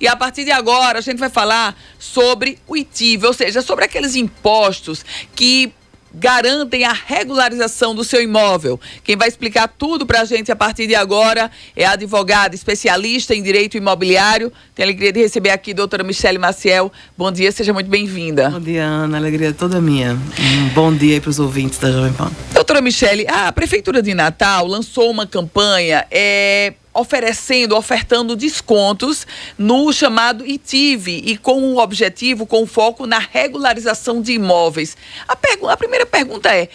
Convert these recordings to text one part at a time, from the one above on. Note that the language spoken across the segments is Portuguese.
E a partir de agora a gente vai falar sobre o ITIV, ou seja, sobre aqueles impostos que garantem a regularização do seu imóvel. Quem vai explicar tudo pra gente a partir de agora é a advogada especialista em direito imobiliário. Tenho a alegria de receber aqui a doutora Michele Maciel. Bom dia, seja muito bem-vinda. Bom dia, Ana, a alegria é toda minha. Bom dia aí para os ouvintes da Jovem Pan. Doutora Michele, a Prefeitura de Natal lançou uma campanha ofertando descontos no chamado ITIV e com o objetivo, com o foco na regularização de imóveis. A primeira pergunta é: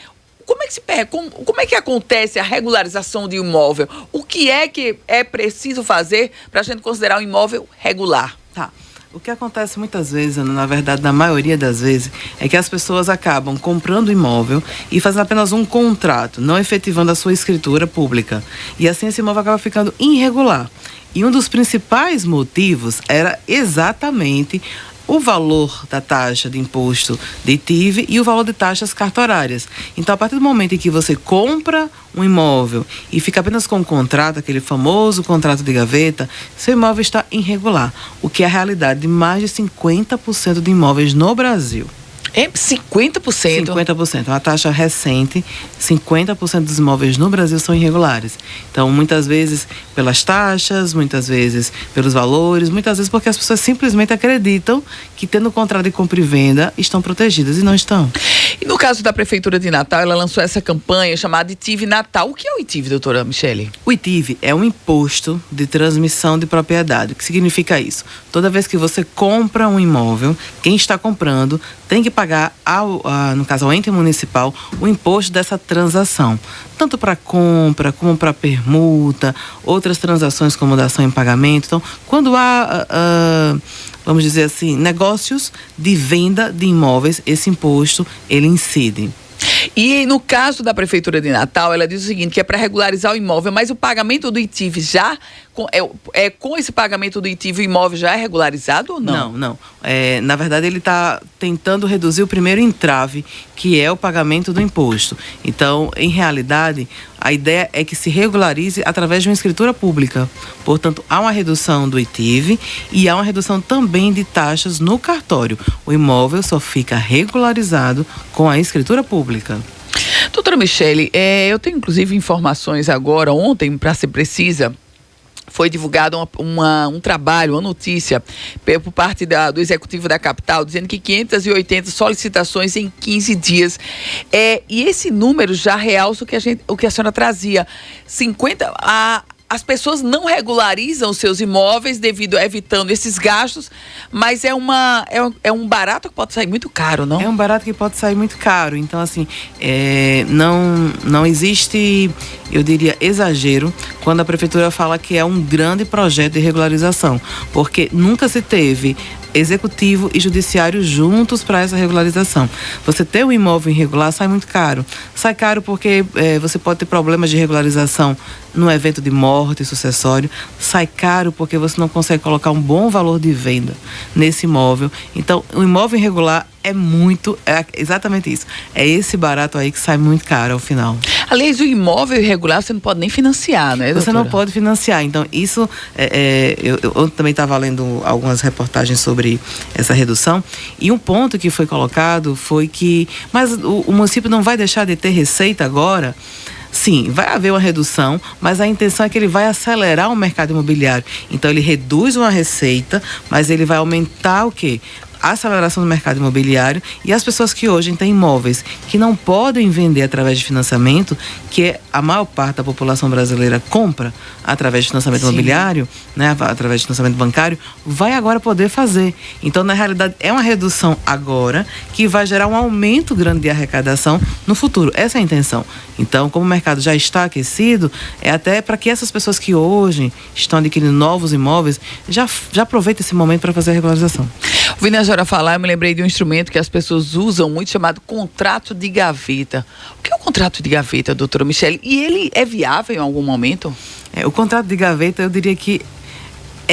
como é que acontece a regularização de um imóvel? O que é preciso fazer para a gente considerar um imóvel regular? Tá. O que acontece muitas vezes, Ana, na verdade, na maioria das vezes, é que as pessoas acabam comprando imóvel e fazendo apenas um contrato, não efetivando a sua escritura pública. E assim esse imóvel acaba ficando irregular. E um dos principais motivos era exatamente o valor da taxa de imposto de ITIV e o valor de taxas cartorárias. Então, a partir do momento em que você compra um imóvel e fica apenas com um contrato, aquele famoso contrato de gaveta, seu imóvel está irregular, o que é a realidade de mais de 50% de imóveis no Brasil. É 50%? 50%. Uma taxa recente, 50% dos imóveis no Brasil são irregulares. Então, muitas vezes pelas taxas, muitas vezes pelos valores, muitas vezes porque as pessoas simplesmente acreditam que tendo contrato de compra e venda estão protegidas e não estão. E no caso da Prefeitura de Natal, ela lançou essa campanha chamada ITIV Natal. O que é o ITIV, doutora Michele? O ITIV é um imposto de transmissão de propriedade. O que significa isso? Toda vez que você compra um imóvel, quem está comprando tem que pagar, no caso, ao ente municipal, o imposto dessa transação. Tanto para compra, como para permuta, outras transações como dação em pagamento. Então, quando há, vamos dizer assim, negócios de venda de imóveis, esse imposto, ele incide. E no caso da Prefeitura de Natal, ela diz o seguinte, que é para regularizar o imóvel, mas o pagamento do ITIV já, com esse pagamento do ITIV, o imóvel já é regularizado ou não? Não. Na verdade, ele está tentando reduzir o primeiro entrave, que é o pagamento do imposto. Então, em realidade, a ideia é que se regularize através de uma escritura pública. Portanto, há uma redução do ITIV e há uma redução também de taxas no cartório. O imóvel só fica regularizado com a escritura pública. Doutora Michele, eu tenho inclusive informações agora, ontem, para ser precisa, foi divulgado um trabalho, uma notícia por parte do Executivo da Capital, dizendo que 580 solicitações em 15 dias. E esse número já realça o que a senhora trazia. As pessoas não regularizam os seus imóveis evitando esses gastos, mas é um barato que pode sair muito caro, não? É um barato que pode sair muito caro. Então, assim, não existe, eu diria, exagero quando a Prefeitura fala que é um grande projeto de regularização, porque nunca se teve Executivo e Judiciário juntos para essa regularização. Você ter um imóvel irregular sai muito caro. Sai caro porque você pode ter problemas de regularização no evento de morte sucessório. Sai caro porque você não consegue colocar um bom valor de venda nesse imóvel. Então, o imóvel irregular é exatamente isso. É esse barato aí que sai muito caro ao final. Aliás, o imóvel irregular você não pode nem financiar, né, doutora? Você não pode financiar. Então, isso, eu também estava lendo algumas reportagens sobre essa redução, e um ponto que foi colocado foi que, mas o município não vai deixar de ter receita agora? Sim, vai haver uma redução, mas a intenção é que ele vai acelerar o mercado imobiliário. Então, ele reduz uma receita, mas ele vai aumentar o quê? A aceleração do mercado imobiliário, e as pessoas que hoje têm imóveis que não podem vender através de financiamento, que a maior parte da população brasileira compra através de financiamento imobiliário, né, através de financiamento bancário, vai agora poder fazer. Então, na realidade, é uma redução agora que vai gerar um aumento grande de arrecadação no futuro. Essa é a intenção. Então, como o mercado já está aquecido, é até para que essas pessoas que hoje estão adquirindo novos imóveis já aproveitem esse momento para fazer a regularização. Ouvindo a senhora falar, eu me lembrei de um instrumento que as pessoas usam muito, chamado contrato de gaveta. O que é o contrato de gaveta, doutora Michele? E ele é viável em algum momento? O contrato de gaveta, eu diria que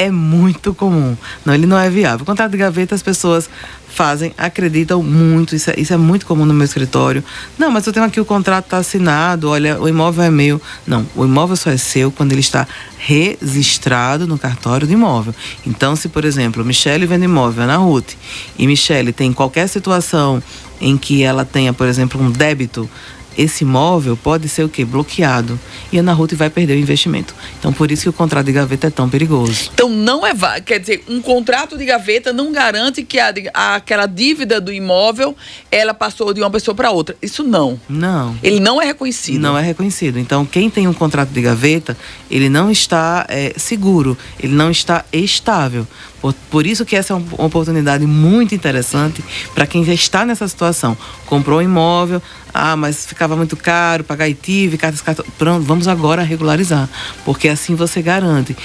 é muito comum. Não, ele não é viável. O contrato de gaveta, as pessoas fazem, acreditam muito, isso é muito comum no meu escritório. Não, mas eu tenho aqui o contrato, está assinado, olha, o imóvel é meu. Não, o imóvel só é seu quando ele está registrado no cartório do imóvel. Então, se, por exemplo, Michele vende imóvel na Ruth e Michele tem qualquer situação em que ela tenha, por exemplo, um débito, esse imóvel pode ser o quê? Bloqueado. E a Ana Ruth vai perder o investimento. Então, por isso que o contrato de gaveta é tão perigoso. Então, não é... Quer dizer, um contrato de gaveta não garante que aquela dívida do imóvel, ela passou de uma pessoa para outra. Isso não. Não. Ele não é reconhecido. Não é reconhecido. Então, quem tem um contrato de gaveta, ele não está seguro. Ele não está estável. Por isso que essa é uma oportunidade muito interessante para quem já está nessa situação. Comprou um imóvel, mas ficava muito caro, pagar ITIV, cartas, pronto, vamos agora regularizar. Porque assim você garante.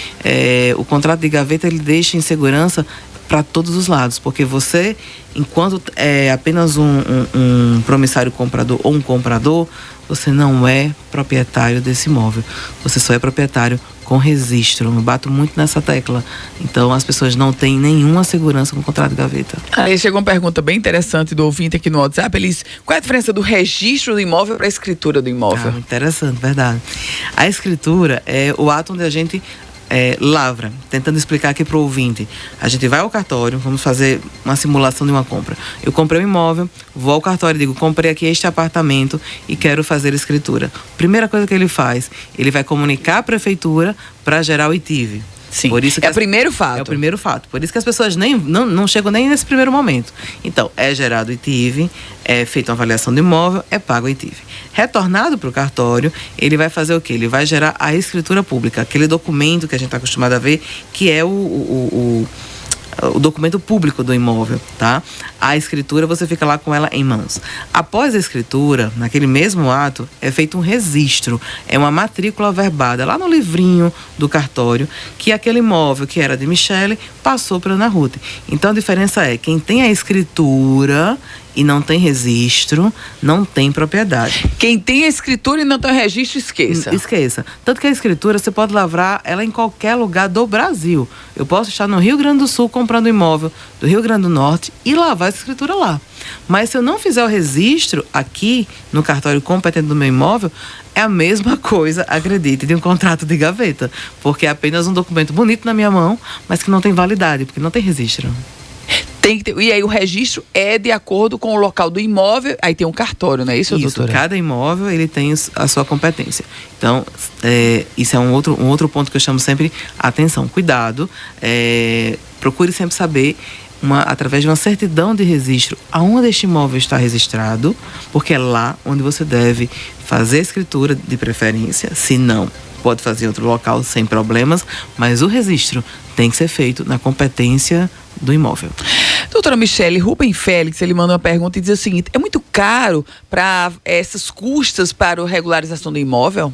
O contrato de gaveta, ele deixa em segurança para todos os lados. Porque você, enquanto é apenas um promissário comprador ou um comprador, você não é proprietário desse imóvel. Você só é proprietário com registro. Eu bato muito nessa tecla. Então, as pessoas não têm nenhuma segurança com o contrato de gaveta. Aí chegou uma pergunta bem interessante do ouvinte aqui no WhatsApp. Ele diz, qual é a diferença do registro do imóvel para a escritura do imóvel? Interessante, verdade. A escritura é o ato onde a gente lavra, tentando explicar aqui para o ouvinte. A gente vai ao cartório, vamos fazer uma simulação de uma compra. Eu comprei um imóvel, vou ao cartório e digo, comprei aqui este apartamento e quero fazer escritura. Primeira coisa que ele faz, ele vai comunicar à prefeitura para gerar o ITIV. Sim, por isso que o primeiro fato. É o primeiro fato. Por isso que as pessoas não chegam nem nesse primeiro momento. Então, é gerado o ITIV, é feita uma avaliação do imóvel, é pago o ITIV. Retornado para o cartório, ele vai fazer o quê? Ele vai gerar a escritura pública, aquele documento que a gente está acostumado a ver, que é o documento público do imóvel, tá? A escritura, você fica lá com ela em mãos. Após a escritura, naquele mesmo ato, é feito um registro, é uma matrícula verbada lá no livrinho do cartório, que aquele imóvel que era de Michele passou para Ana Ruth. Então a diferença é, quem tem a escritura e não tem registro, não tem propriedade. Quem tem a escritura e não tem registro, esqueça. Esqueça. Tanto que a escritura, você pode lavrar ela em qualquer lugar do Brasil. Eu posso estar no Rio Grande do Sul comprando imóvel do Rio Grande do Norte e lavar a escritura lá. Mas se eu não fizer o registro aqui no cartório competente do meu imóvel, é a mesma coisa, acredite, de um contrato de gaveta. Porque é apenas um documento bonito na minha mão, mas que não tem validade, porque não tem registro. Tem que ter, e aí o registro é de acordo com o local do imóvel, aí tem um cartório, não é isso, doutora? Cada imóvel, ele tem a sua competência. Então, isso é um outro ponto que eu chamo sempre atenção. Cuidado, procure sempre saber, através de uma certidão de registro, aonde este imóvel está registrado, porque é lá onde você deve fazer a escritura de preferência, se não, pode fazer em outro local sem problemas, mas o registro tem que ser feito na competência do imóvel. Doutora Michele, Rubem Félix, ele manda uma pergunta e diz o seguinte, é muito caro para essas custas para a regularização do imóvel?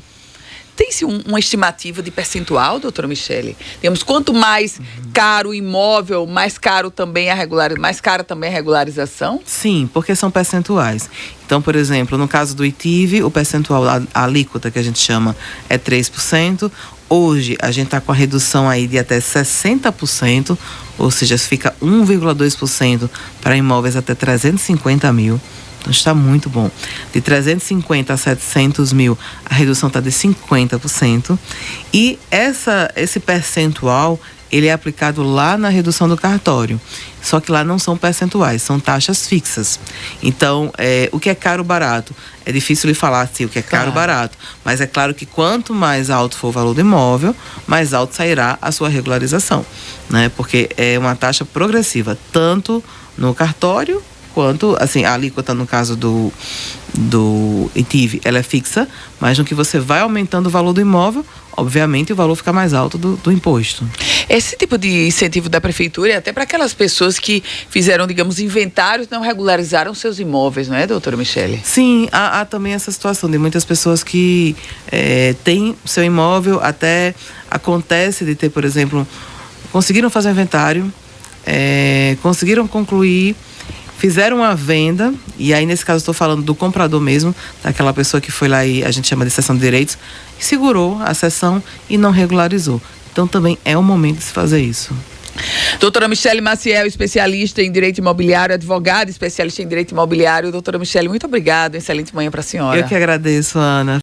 Tem-se uma estimativa de percentual, doutora Michele? Digamos, quanto mais caro o imóvel, mais cara também a regularização? Sim, porque são percentuais. Então, por exemplo, no caso do ITIV, o percentual, a alíquota que a gente chama é 3%. Hoje, a gente está com a redução aí de até 60%, ou seja, fica 1,2% para imóveis até 350 mil. Então está muito bom. De 350 a 700 mil, a redução está de 50%. E esse percentual, ele é aplicado lá na redução do cartório. Só que lá não são percentuais, são taxas fixas. Então, o que é caro barato? É difícil lhe falar assim, o que é caro barato. Mas é claro que quanto mais alto for o valor do imóvel, mais alto sairá a sua regularização, né? Porque é uma taxa progressiva, tanto no cartório, quanto, assim, a alíquota no caso do ITIV, ela é fixa, mas no que você vai aumentando o valor do imóvel, obviamente o valor fica mais alto do imposto. Esse tipo de incentivo da prefeitura é até para aquelas pessoas que fizeram, digamos, inventários e não regularizaram seus imóveis, não é, doutora Michele? Sim, há também essa situação de muitas pessoas que têm seu imóvel, até acontece de ter, por exemplo, conseguiram fazer um inventário, conseguiram concluir, fizeram uma venda, e aí nesse caso estou falando do comprador mesmo, daquela pessoa que foi lá e a gente chama de cessão de direitos, segurou a cessão e não regularizou. Então também é o momento de se fazer isso. Doutora Michele Maciel, especialista em direito imobiliário, advogada especialista em direito imobiliário. Doutora Michele, muito obrigada. Excelente manhã para a senhora. Eu que agradeço, Ana.